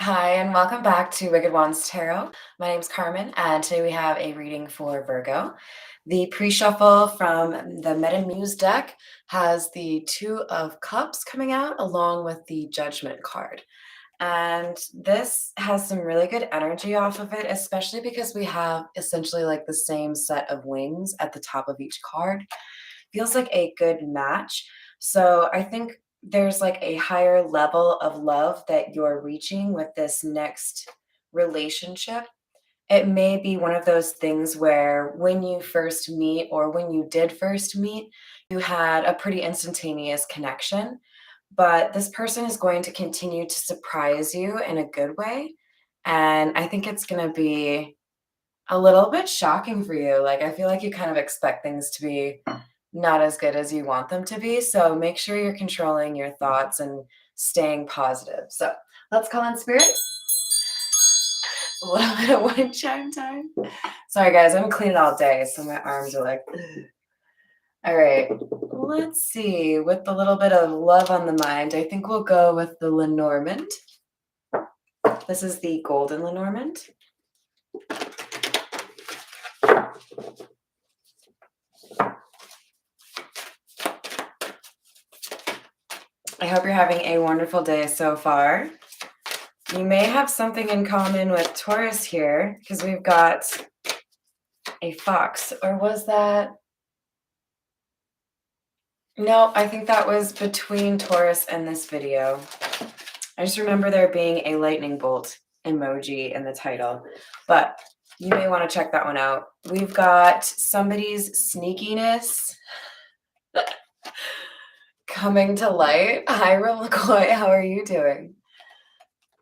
Hi, and welcome back to Wicked Wands Tarot. My name's Carmen, and today we have a reading for Virgo. The pre-shuffle from the Meta Muse deck has the Two of Cups coming out along with the Judgment card. And this has some really good energy off of it, especially because we have essentially like the same set of wings at the top of each card. Feels like a good match. So I think there's like a higher level of love that you're reaching with this next relationship. It may be one of those things where when you first meet or when you did first meet, you had a pretty instantaneous connection, but this person is going to continue to surprise you in a good way. And I think it's going to be a little bit shocking for you. Like, I feel like you kind of expect things to be not as good as you want them to be. So make sure you're controlling your thoughts and staying positive. So let's call in spirit. A little bit of wind chime time. Sorry, guys, I'm cleaning all day, so my arms are like, ugh. All right. Let's see. With a little bit of love on the mind, I think we'll go with the Lenormand. This is the Golden Lenormand. I hope you're having a wonderful day so far. You may have something in common with Taurus here because we've got a fox. Or was that? No, I think that was between Taurus and this video. I just remember there being a lightning bolt emoji in the title, but you may want to check that one out. We've got somebody's sneakiness coming to light. Hi, McCoy. How are you doing?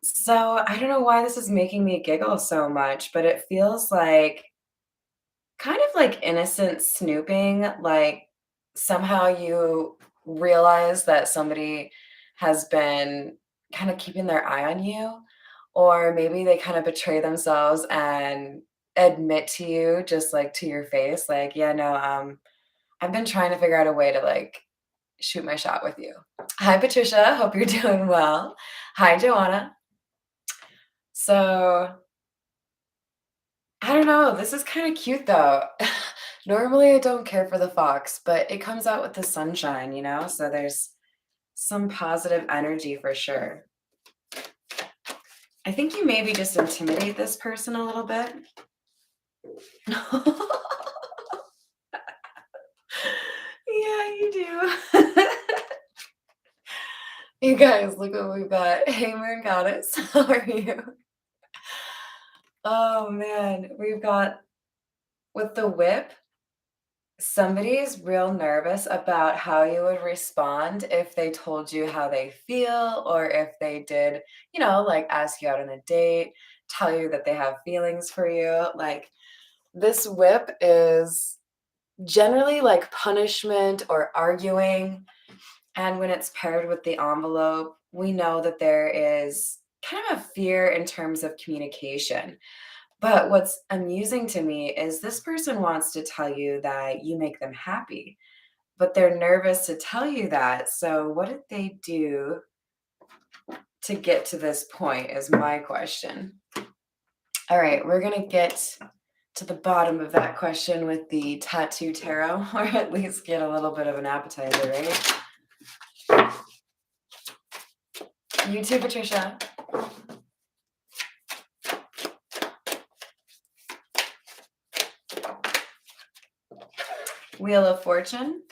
So I don't know why this is making me giggle so much, but it feels like kind of like innocent snooping, like somehow you realize that somebody has been kind of keeping their eye on you, or maybe they kind of betray themselves and admit to you just like to your face, like, yeah, no, I've been trying to figure out a way to like shoot my shot with you. Hi, Patricia. Hope you're doing well. Hi, Joanna. So I don't know. This is kind of cute though. Normally, I don't care for the fox, but it comes out with the sunshine, you know? So there's some positive energy for sure. I think you maybe just intimidate this person a little bit. Yeah, you do. You guys, look what we've got. Hey, Moon Goddess, how are you? Oh man, we've got with the whip. Somebody is real nervous about how you would respond if they told you how they feel or if they did, like ask you out on a date, tell you that they have feelings for you. Like this whip is generally like punishment or arguing. And when it's paired with the envelope, we know that there is kind of a fear in terms of communication. But what's amusing to me is this person wants to tell you that you make them happy, but they're nervous to tell you that. So, what did they do to get to this point? Is my question. All right, we're going to get to the bottom of that question with the tattoo tarot, or at least get a little bit of an appetizer, right? You too, Patricia. Wheel of Fortune.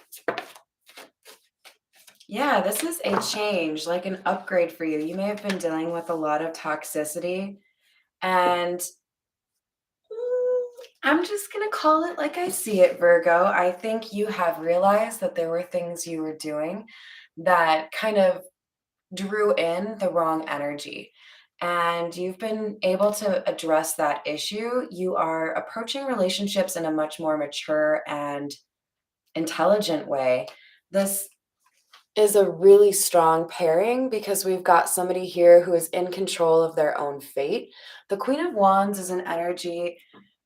Yeah, this is a change, like an upgrade for you. You may have been dealing with a lot of toxicity, and I'm just going to call it like I see it, Virgo. I think you have realized that there were things you were doing that kind of drew in the wrong energy. And you've been able to address that issue. You are approaching relationships in a much more mature and intelligent way. This is a really strong pairing because we've got somebody here who is in control of their own fate. The Queen of Wands is an energy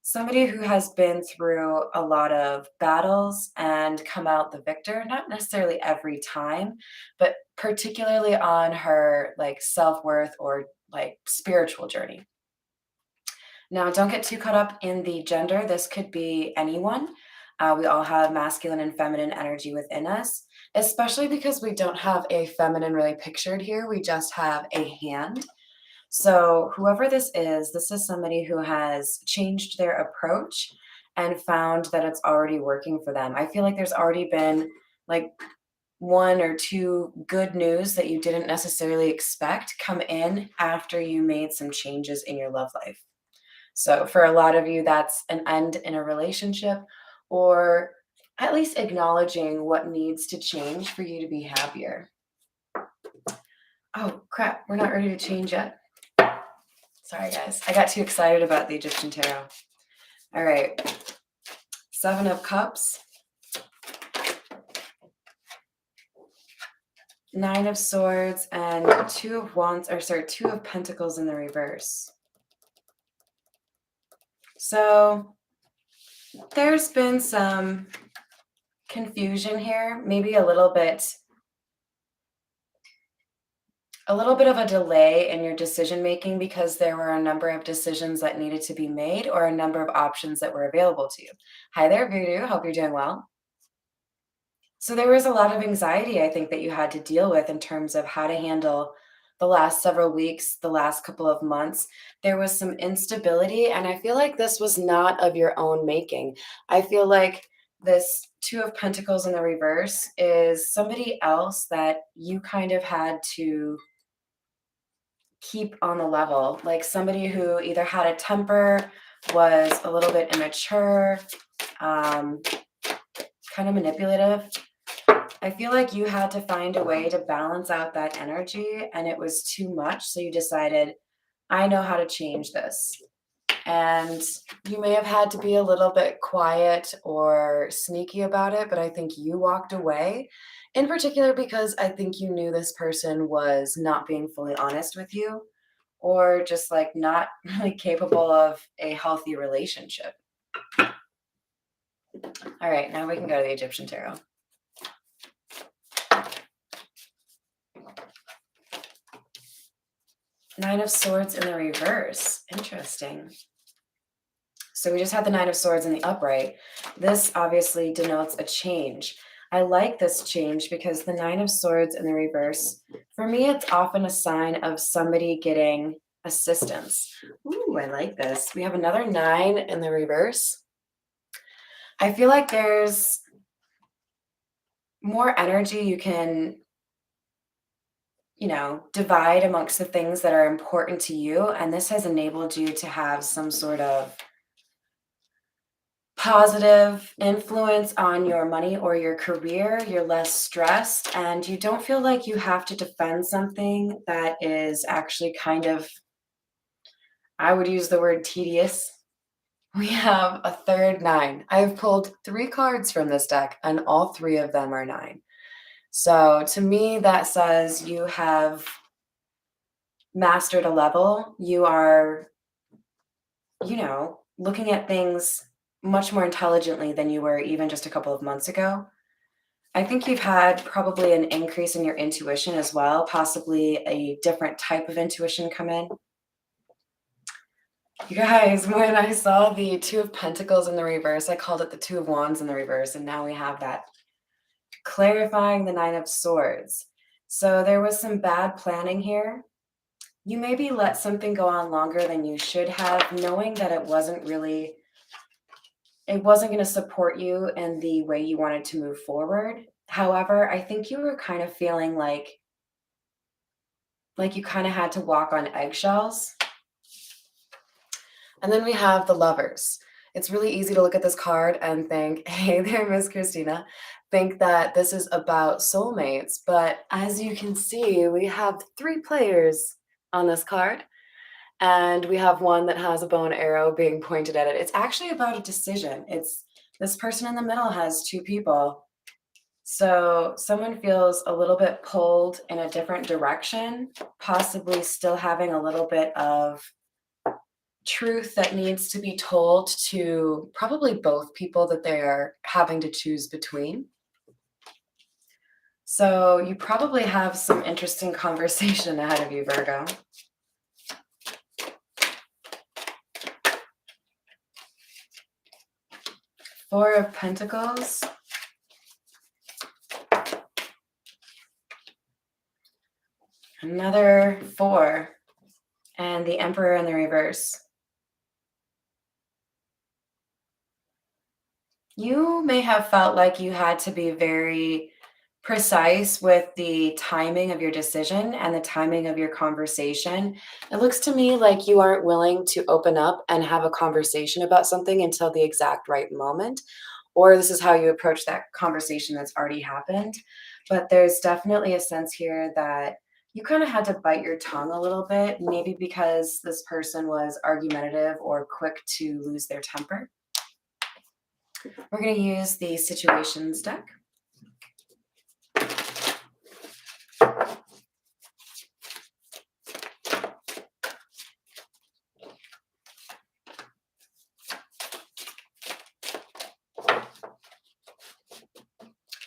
Somebody who has been through a lot of battles and come out the victor, not necessarily every time, but particularly on her like self-worth or like spiritual journey. Now, don't get too caught up in the gender. This could be anyone. We all have masculine and feminine energy within us, especially because we don't have a feminine really pictured here. We just have a hand. So, whoever this is somebody who has changed their approach and found that it's already working for them. I feel like there's already been like one or two good news that you didn't necessarily expect come in after you made some changes in your love life. So, for a lot of you, that's an end in a relationship or at least acknowledging what needs to change for you to be happier. Oh, crap. We're not ready to change yet. Sorry, guys. I got too excited about the Egyptian tarot. All right. Seven of Cups, Nine of Swords, and Two of Wands, or sorry, Two of Pentacles in the reverse. So there's been some confusion here, maybe a little bit of a delay in your decision making because there were a number of decisions that needed to be made or a number of options that were available to you. Hi there, Voodoo. Hope you're doing well. So there was a lot of anxiety, I think, that you had to deal with in terms of how to handle the last several weeks, the last couple of months. There was some instability, and I feel like this was not of your own making. I feel like this Two of Pentacles in the reverse is somebody else that you kind of had to keep on the level, like somebody who either had a temper, was a little bit immature, um, kind of manipulative. I feel like you had to find a way to balance out that energy and it was too much. So you decided, I know how to change this. And you may have had to be a little bit quiet or sneaky about it, but I think you walked away in particular because I think you knew this person was not being fully honest with you or just like not really capable of a healthy relationship. All right, now we can go to the Egyptian tarot. Nine of Swords in the reverse. Interesting. So we just had the Nine of Swords in the upright. This obviously denotes a change. I like this change because the Nine of Swords in the reverse, for me, it's often a sign of somebody getting assistance. Ooh, I like this. We have another nine in the reverse. I feel like there's more energy you can, divide amongst the things that are important to you. And this has enabled you to have some sort of positive influence on your money or your career. You're less stressed and you don't feel like you have to defend something that is actually kind of, I would use the word tedious. We have a third nine. I've pulled three cards from this deck and all three of them are nine. So to me, that says you have mastered a level. You are, looking at things much more intelligently than you were even just a couple of months ago. I think you've had probably an increase in your intuition as well, possibly a different type of intuition come in. You guys, when I saw the Two of Pentacles in the reverse, I called it the Two of Wands in the reverse, and now we have that clarifying the Nine of Swords. So there was some bad planning here. You maybe let something go on longer than you should have, knowing that it wasn't going to support you in the way you wanted to move forward. However, I think you were kind of feeling like you kind of had to walk on eggshells. And then we have the Lovers. It's really easy to look at this card and think, hey there, Miss Christina, think that this is about soulmates. But as you can see, we have three players on this card. And we have one that has a bow and arrow being pointed at it. It's actually about a decision. It's this person in the middle has two people. So someone feels a little bit pulled in a different direction, possibly still having a little bit of truth that needs to be told to probably both people that they are having to choose between. So you probably have some interesting conversation ahead of you, Virgo. Four of Pentacles. Another four. And the Emperor in the reverse. You may have felt like you had to be very precise with the timing of your decision and the timing of your conversation. It looks to me like you aren't willing to open up and have a conversation about something until the exact right moment, or this is how you approach that conversation that's already happened. But there's definitely a sense here that you kind of had to bite your tongue a little bit, maybe because this person was argumentative or quick to lose their temper. We're going to use the situations deck.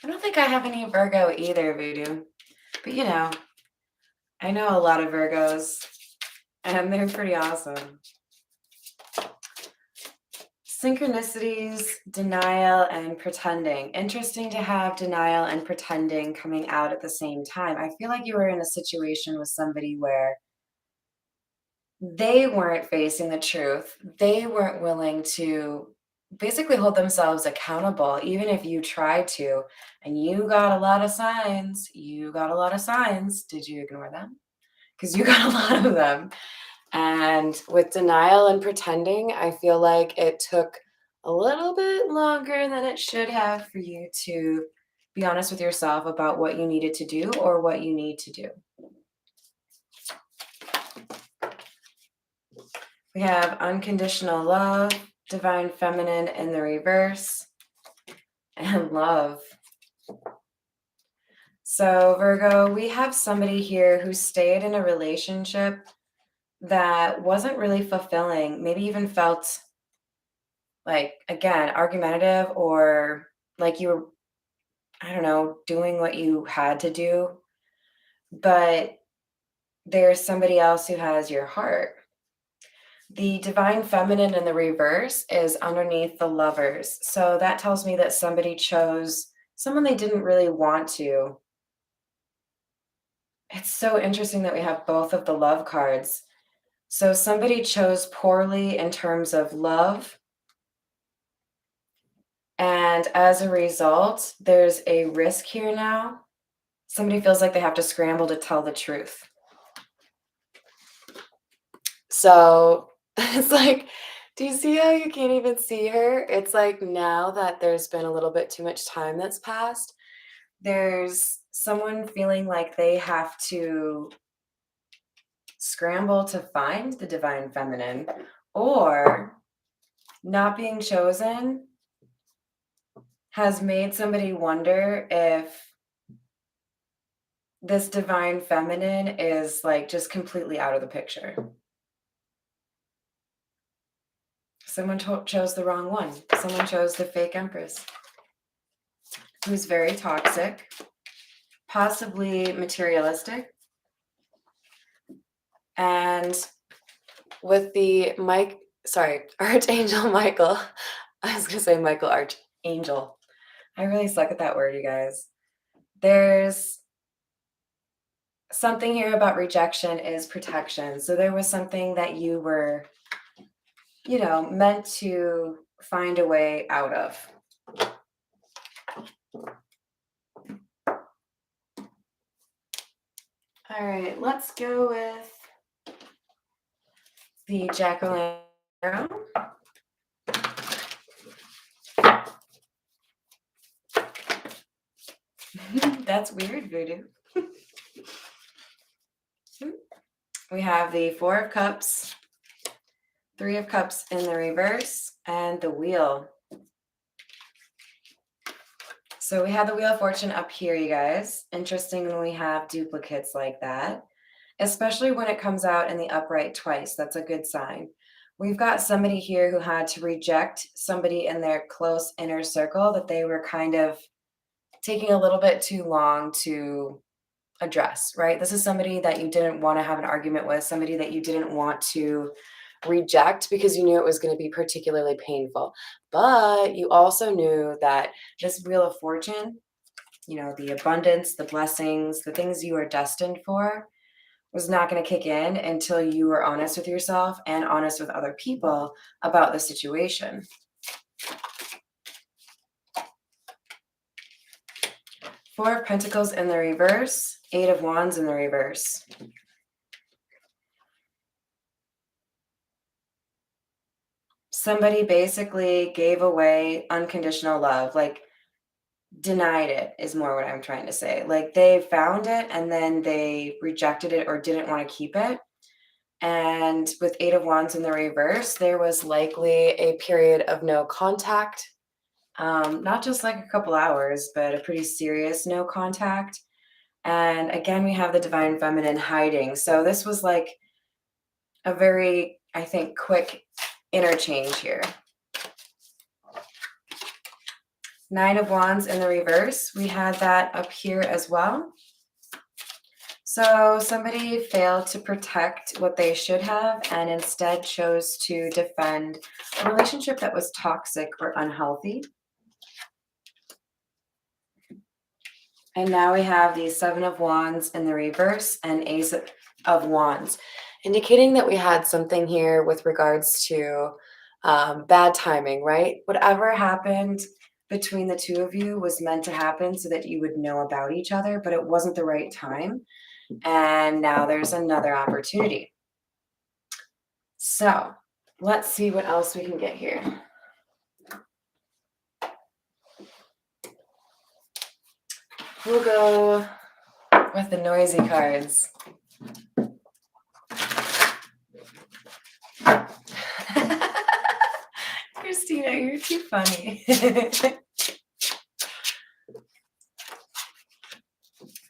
I don't think I have any Virgo either, Voodoo. But I know a lot of Virgos, and they're pretty awesome. Synchronicities, denial, and pretending. Interesting to have denial and pretending coming out at the same time. I feel like you were in a situation with somebody where they weren't facing the truth. They weren't willing to basically hold themselves accountable, even if you tried to. And you got a lot of signs. You got a lot of signs. Did you ignore them? Because you got a lot of them. And with denial and pretending, I feel like it took a little bit longer than it should have for you to be honest with yourself about what you needed to do or what you need to do. We have unconditional love, divine feminine in the reverse, and love. So Virgo, we have somebody here who stayed in a relationship that wasn't really fulfilling, maybe even felt like, again, argumentative, or like you were, I don't know, doing what you had to do, but there's somebody else who has your heart. The divine feminine in the reverse is underneath the lovers. So that tells me that somebody chose someone they didn't really want to. It's so interesting that we have both of the love cards. So somebody chose poorly in terms of love. And as a result, there's a risk here now. Somebody feels like they have to scramble to tell the truth. So it's like, do you see how you can't even see her? It's like now that there's been a little bit too much time that's passed, there's someone feeling like they have to scramble to find the divine feminine, or not being chosen has made somebody wonder if this divine feminine is like just completely out of the picture. Someone chose the wrong one. Someone chose the fake empress, who's very toxic, possibly materialistic. And with the Archangel Michael, I was going to say Michael Archangel. I really suck at that word, you guys. There's something here about rejection is protection. So there was something that you were, meant to find a way out of. All right, let's go with the jack-o'-lantern. That's weird, Voodoo. We have the Four of Cups, Three of Cups in the reverse, and the Wheel. So we have the Wheel of Fortune up here, you guys. Interesting when we have duplicates like that, especially when it comes out in the upright twice. That's a good sign. We've got somebody here who had to reject somebody in their close inner circle that they were kind of taking a little bit too long to address, right? This is somebody that you didn't want to have an argument with, somebody that you didn't want to reject because you knew it was going to be particularly painful. But you also knew that this Wheel of Fortune, the abundance, the blessings, the things you are destined for, was not going to kick in until you were honest with yourself and honest with other people about the situation. Four of Pentacles in the reverse, Eight of Wands in the reverse. Somebody basically gave away unconditional love, like denied it is more what I'm trying to say. Like they found it and then they rejected it or didn't want to keep it. And with Eight of Wands in the reverse, there was likely a period of no contact. Not just like a couple hours, but a pretty serious no contact. And again, we have the Divine Feminine hiding. So this was like a very, I think, quick interchange here. Nine of Wands in the reverse. We had that up here as well. So somebody failed to protect what they should have and instead chose to defend a relationship that was toxic or unhealthy. And now we have the Seven of Wands in the reverse and Ace of Wands, indicating that we had something here with regards to bad timing, right? Whatever happened between the two of you was meant to happen so that you would know about each other, but it wasn't the right time. And now there's another opportunity. So let's see what else we can get here. We'll go with the noisy cards. Christina, you're too funny.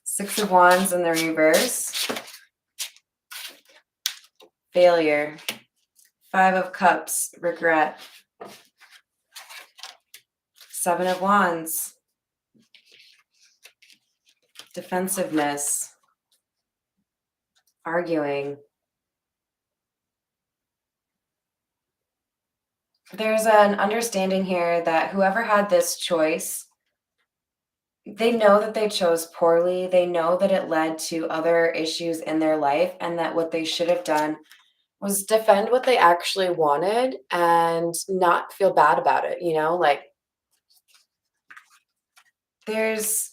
Six of Wands in the reverse. Failure. Five of Cups, regret. Seven of Wands. Defensiveness. Arguing. There's an understanding here that whoever had this choice, they know that they chose poorly. They know that it led to other issues in their life and that what they should have done was defend what they actually wanted and not feel bad about it, like there's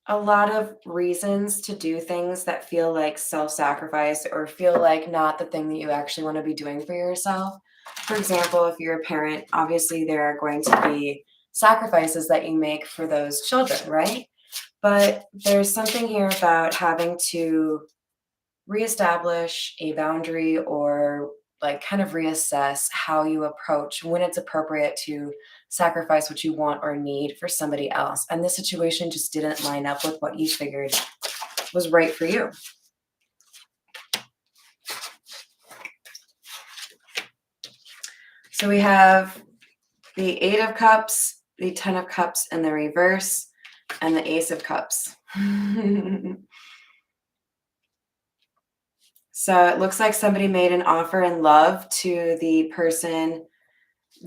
a lot of reasons to do things that feel like self-sacrifice or feel like not the thing that you actually want to be doing for yourself. For example, if you're a parent, obviously there are going to be sacrifices that you make for those children, right? But there's something here about having to reestablish a boundary or like kind of reassess how you approach when it's appropriate to sacrifice what you want or need for somebody else. And this situation just didn't line up with what you figured was right for you. So we have the Eight of Cups, the Ten of Cups in the reverse, and the Ace of Cups. So it looks like somebody made an offer in love to the person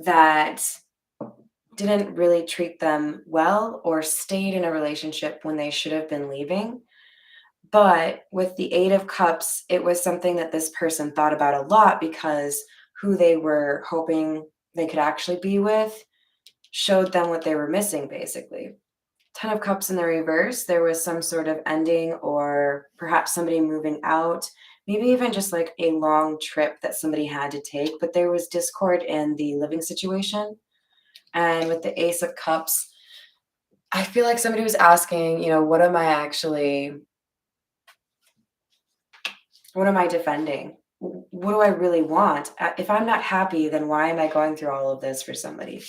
that didn't really treat them well or stayed in a relationship when they should have been leaving. But with the Eight of Cups, it was something that this person thought about a lot because who they were hoping they could actually be with showed them what they were missing, basically. Ten of Cups in the reverse, there was some sort of ending or perhaps somebody moving out, maybe even just like a long trip that somebody had to take, but there was discord in the living situation. And with the Ace of Cups, I feel like somebody was asking, what am I defending? What do I really want? If I'm not happy, then why am I going through all of this for somebody?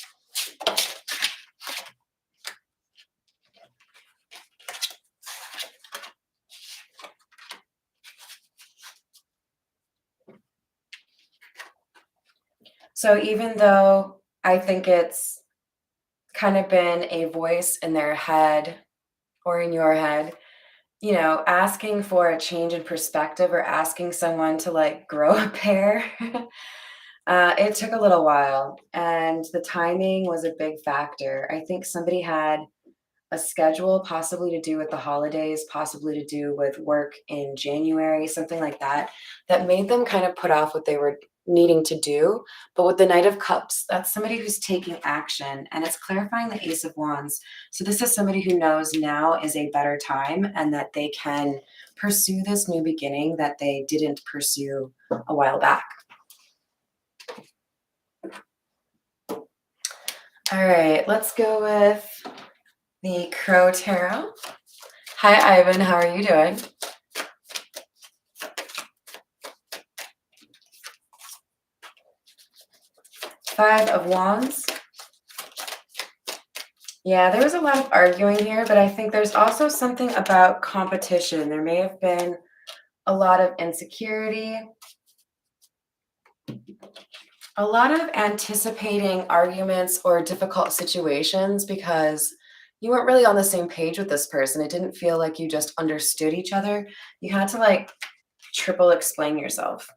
So even though I think it's kind of been a voice in their head or in your head, asking for a change in perspective or asking someone to like grow a pair, it took a little while. And the timing was a big factor. I think somebody had a schedule, possibly to do with the holidays, possibly to do with work in January, something like that, that made them kind of put off what they were needing to do. But with the Knight of Cups, that's somebody who's taking action and it's clarifying the Ace of Wands. So this is somebody who knows now is a better time and that they can pursue this new beginning that they didn't pursue a while back. All right, let's go with the Crow Tarot. Hi, Ivan. How are you doing? Five of Wands. Yeah, there was a lot of arguing here, but I think there's also something about competition. There may have been a lot of insecurity, a lot of anticipating arguments or difficult situations because you weren't really on the same page with this person. It didn't feel like you just understood each other. You had to like triple explain yourself.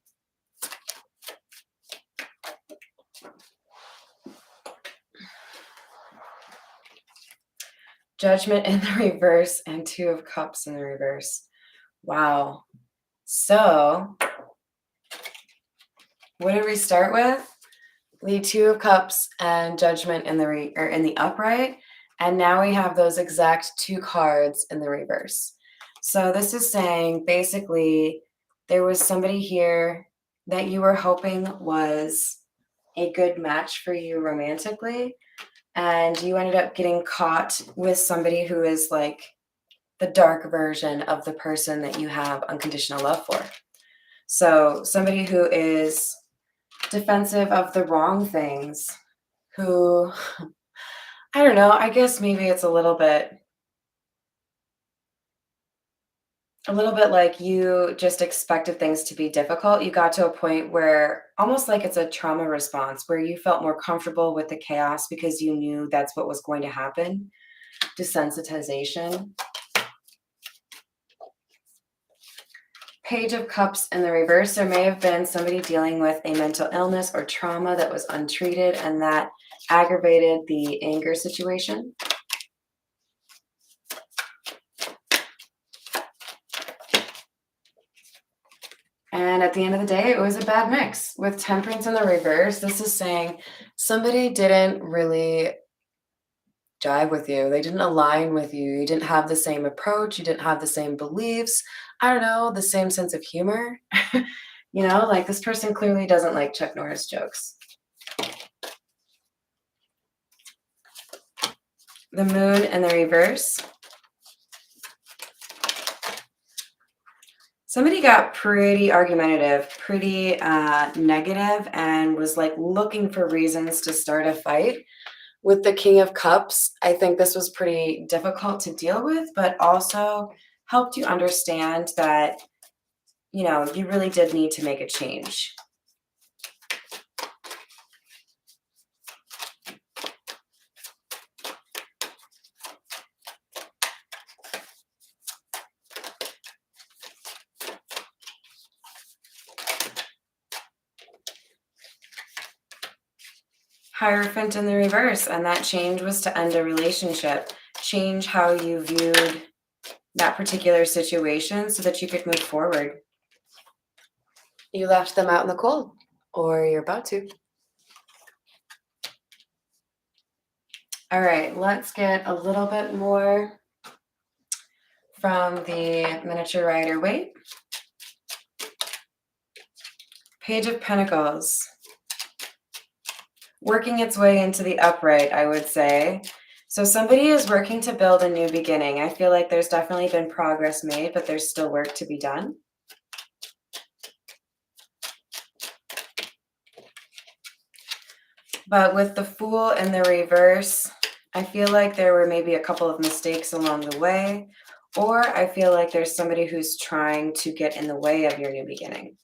Judgment in the reverse and Two of Cups in the reverse. Wow. So, what did we start with? The Two of Cups and Judgment in the upright, and now we have those exact two cards in the reverse. So this is saying basically there was somebody here that you were hoping was a good match for you romantically, and you ended up getting caught with somebody who is like the dark version of the person that you have unconditional love for. So somebody who is defensive of the wrong things, who, I don't know, I guess maybe it's a little bit like you just expected things to be difficult. You got to a point where almost like it's a trauma response where you felt more comfortable with the chaos because you knew that's what was going to happen. Desensitization. Page of Cups in the reverse. There may have been somebody dealing with a mental illness or trauma that was untreated and that aggravated the anger situation. And at the end of the day, it was a bad mix. With Temperance in the reverse, this is saying somebody didn't really jive with you. They didn't align with you. You didn't have the same approach. You didn't have the same beliefs. I don't know, the same sense of humor. Like this person clearly doesn't like Chuck Norris jokes. The Moon in the reverse. Somebody got pretty argumentative, pretty negative, and was like looking for reasons to start a fight. With the King of Cups, I think this was pretty difficult to deal with, but also helped you understand that, you really did need to make a change. Hierophant in the reverse, and that change was to end a relationship, change how you viewed that particular situation so that you could move forward. You left them out in the cold, or you're about to. All right, let's get a little bit more from the Miniature Rider-Waite. Page of Pentacles. Working its way into the upright, I would say. So somebody is working to build a new beginning. I feel like there's definitely been progress made, but there's still work to be done. But with the Fool in the reverse, I feel like there were maybe a couple of mistakes along the way, or I feel like there's somebody who's trying to get in the way of your new beginning.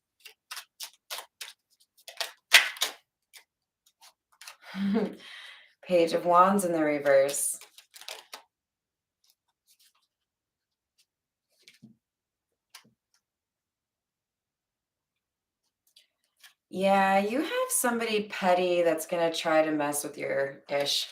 Page of Wands in the reverse. Yeah, you have somebody petty that's gonna try to mess with your ish.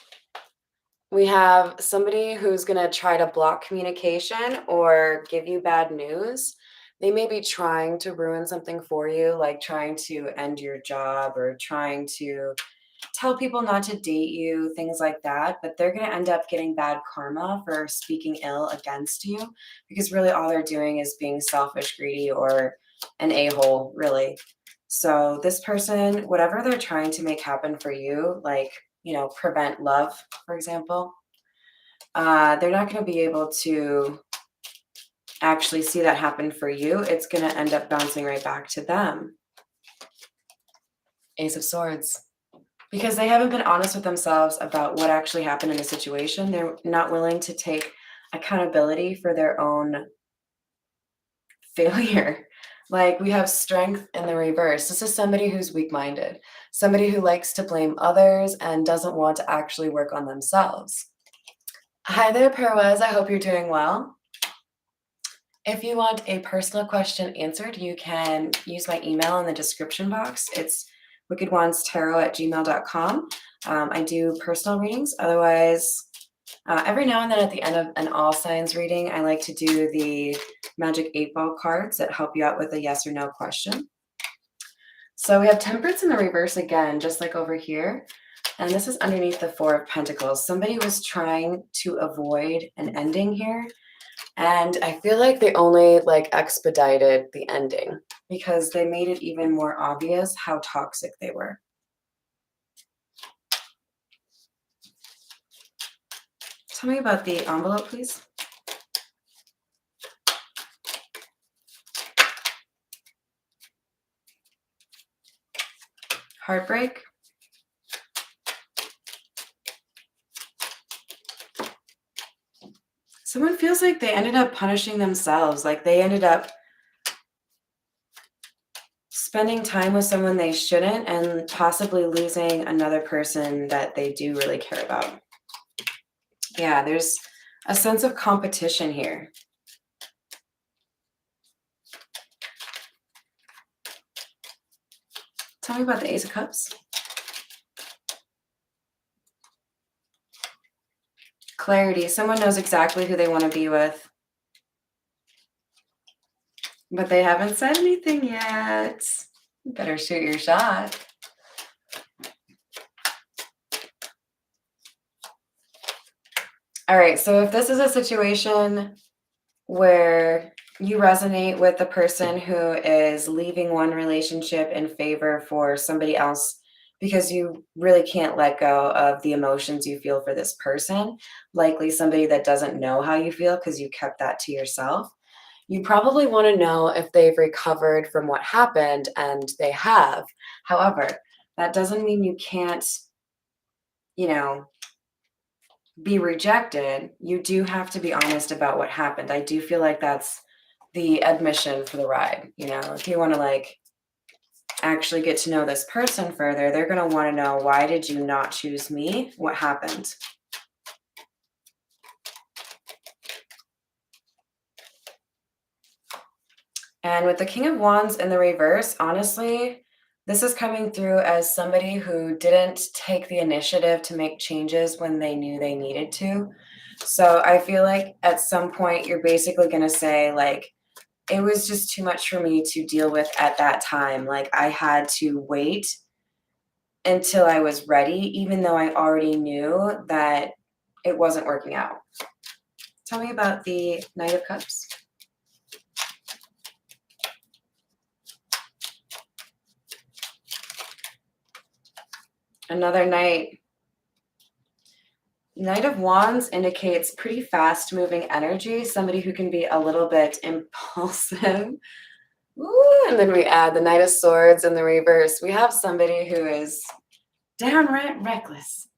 We have somebody who's gonna try to block communication or give you bad news. They may be trying to ruin something for you, like trying to end your job or trying to tell people not to date you, things like that, but they're going to end up getting bad karma for speaking ill against you because really all they're doing is being selfish, greedy, or an a-hole, really. So, this person, whatever they're trying to make happen for you, like, prevent love, for example, they're not going to be able to actually see that happen for you. It's going to end up bouncing right back to them. Ace of Swords. Because they haven't been honest with themselves about what actually happened in the situation. They're not willing to take accountability for their own failure. Like we have strength in the reverse. This is somebody who's weak minded, somebody who likes to blame others and doesn't want to actually work on themselves. Hi there, Perwez. I hope you're doing well. If you want a personal question answered, you can use my email in the description box. It's wickedwandstarot@gmail.com. I do personal readings. Otherwise, every now and then at the end of an all signs reading, I like to do the magic 8-ball cards that help you out with a yes or no question. So we have Temperance in the reverse again, just like over here. And this is underneath the 4 of Pentacles. Somebody was trying to avoid an ending here. And I feel like they only expedited the ending because they made it even more obvious how toxic they were. Tell me about the envelope, please. Heartbreak. Someone feels like they ended up punishing themselves. Like they ended up spending time with someone they shouldn't and possibly losing another person that they do really care about. Yeah, there's a sense of competition here. Tell me about the Ace of Cups. Clarity. Someone knows exactly who they want to be with, but they haven't said anything yet. You better shoot your shot. All right, so if this is a situation where you resonate with the person who is leaving one relationship in favor for somebody else because you really can't let go of the emotions you feel for this person, likely somebody that doesn't know how you feel because you kept that to yourself. You probably want to know if they've recovered from what happened, and they have. However, that doesn't mean you can't, you know, be rejected. You do have to be honest about what happened. I do feel like that's the admission for the ride. If you want to actually get to know this person further, they're going to want to know, why did you not choose me? What happened? And with the King of Wands in the reverse, honestly, this is coming through as somebody who didn't take the initiative to make changes when they knew they needed to. So I feel like at some point you're basically going to say, it was just too much for me to deal with at that time. Like, I had to wait until I was ready, even though I already knew that it wasn't working out. Tell me about the Knight of Cups. Another Knight. Knight of Wands indicates pretty fast moving energy, somebody who can be a little bit impulsive. Ooh, and then we add the Knight of Swords in the reverse. We have somebody who is downright reckless.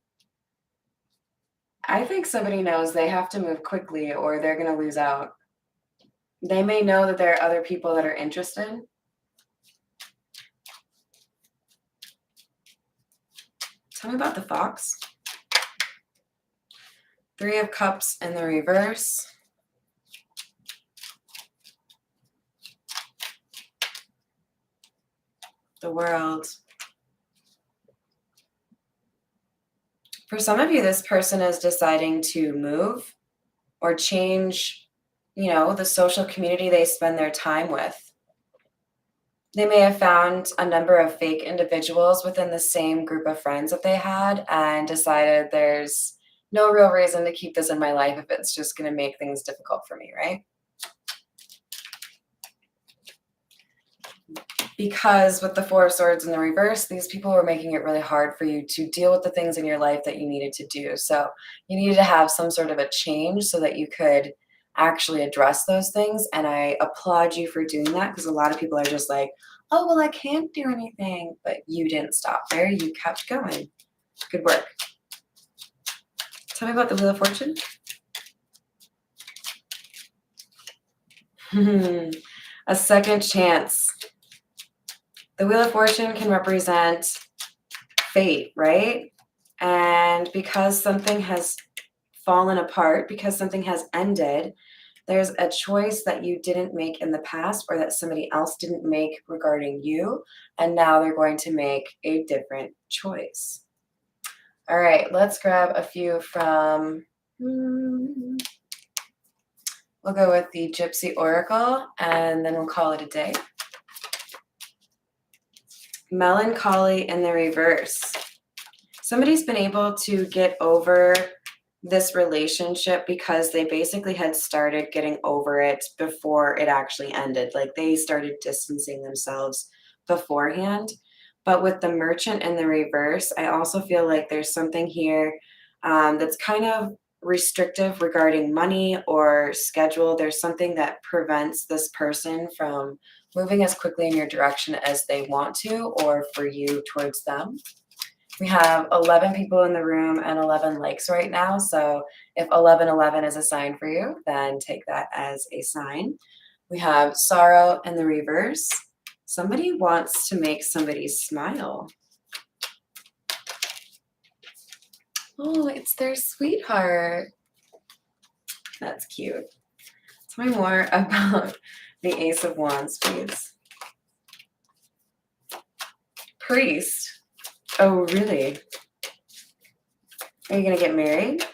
I think somebody knows they have to move quickly or they're going to lose out. They may know that there are other people that are interested. Tell me about the Fox. Three of Cups in the reverse. The World. For some of you, this person is deciding to move or change, the social community they spend their time with. They may have found a number of fake individuals within the same group of friends that they had and decided there's no real reason to keep this in my life if it's just going to make things difficult for me, right? Because with the Four of Swords in the reverse, these people were making it really hard for you to deal with the things in your life that you needed to do. So you needed to have some sort of a change so that you could actually address those things. And I applaud you for doing that, because a lot of people are just like, oh, well, I can't do anything. But you didn't stop there. You kept going. Good work. Tell me about the Wheel of Fortune. A second chance. The Wheel of Fortune can represent fate, right? And because something has fallen apart, because something has ended, there's a choice that you didn't make in the past or that somebody else didn't make regarding you, and now they're going to make a different choice. All right, let's grab a few from, we'll go with the Gypsy Oracle, and then we'll call it a day. Melancholy in the reverse. Somebody's been able to get over this relationship because they basically had started getting over it before it actually ended. Like they started distancing themselves beforehand. But with the Merchant in the reverse, I also feel like there's something here that's kind of restrictive regarding money or schedule. There's something that prevents this person from moving as quickly in your direction as they want to, or for you towards them. We have 11 people in the room and 11 likes right now. So if 1111 is a sign for you, then take that as a sign. We have Sorrow in the reverse. Somebody wants to make somebody smile. Oh, it's their sweetheart. That's cute. Tell me more about the Ace of Wands, please. Priest. Oh, really? Are you going to get married?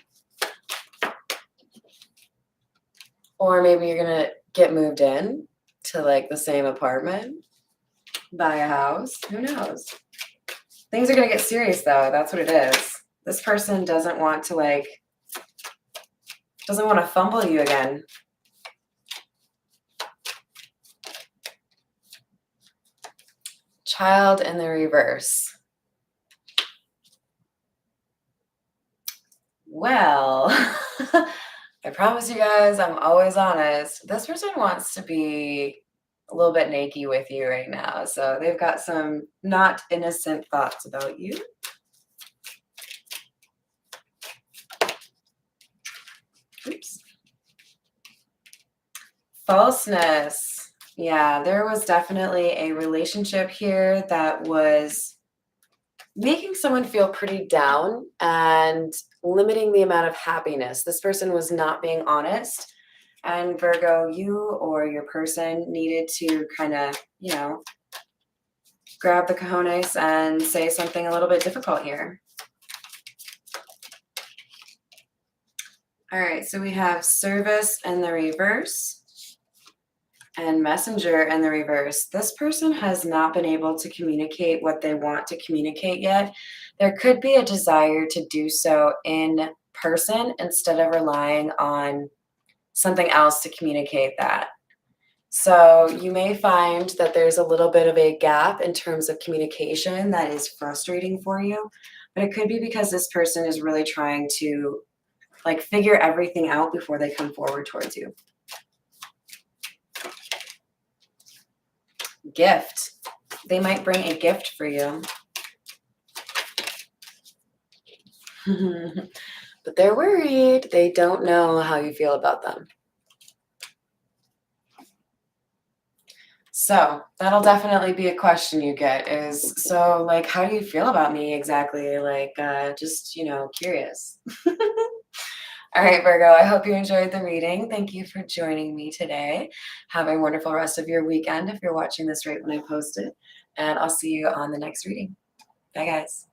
Or maybe you're going to get moved in to like the same apartment, buy a house. Who knows? Things are going to get serious though. That's what it is. This person doesn't want to fumble you again. Child in the reverse. Well, I promise you guys, I'm always honest. This person wants to be a little bit naked with you right now. So they've got some not innocent thoughts about you. Oops. Falseness. Yeah, there was definitely a relationship here that was making someone feel pretty down and limiting the amount of happiness. This person was not being honest. And Virgo, you or your person needed to kind of, grab the cojones and say something a little bit difficult here. All right, so we have Service in the reverse and Messenger in the reverse. This person has not been able to communicate what they want to communicate yet. There could be a desire to do so in person instead of relying on something else to communicate that. So you may find that there's a little bit of a gap in terms of communication that is frustrating for you, but it could be because this person is really trying to figure everything out before they come forward towards you. Gift. They might bring a gift for you. But they're worried. They don't know how you feel about them. So that'll definitely be a question you get is, so like, how do you feel about me exactly? Like, just, curious. All right, Virgo, I hope you enjoyed the reading. Thank you for joining me today. Have a wonderful rest of your weekend if you're watching this right when I post it. And I'll see you on the next reading. Bye, guys.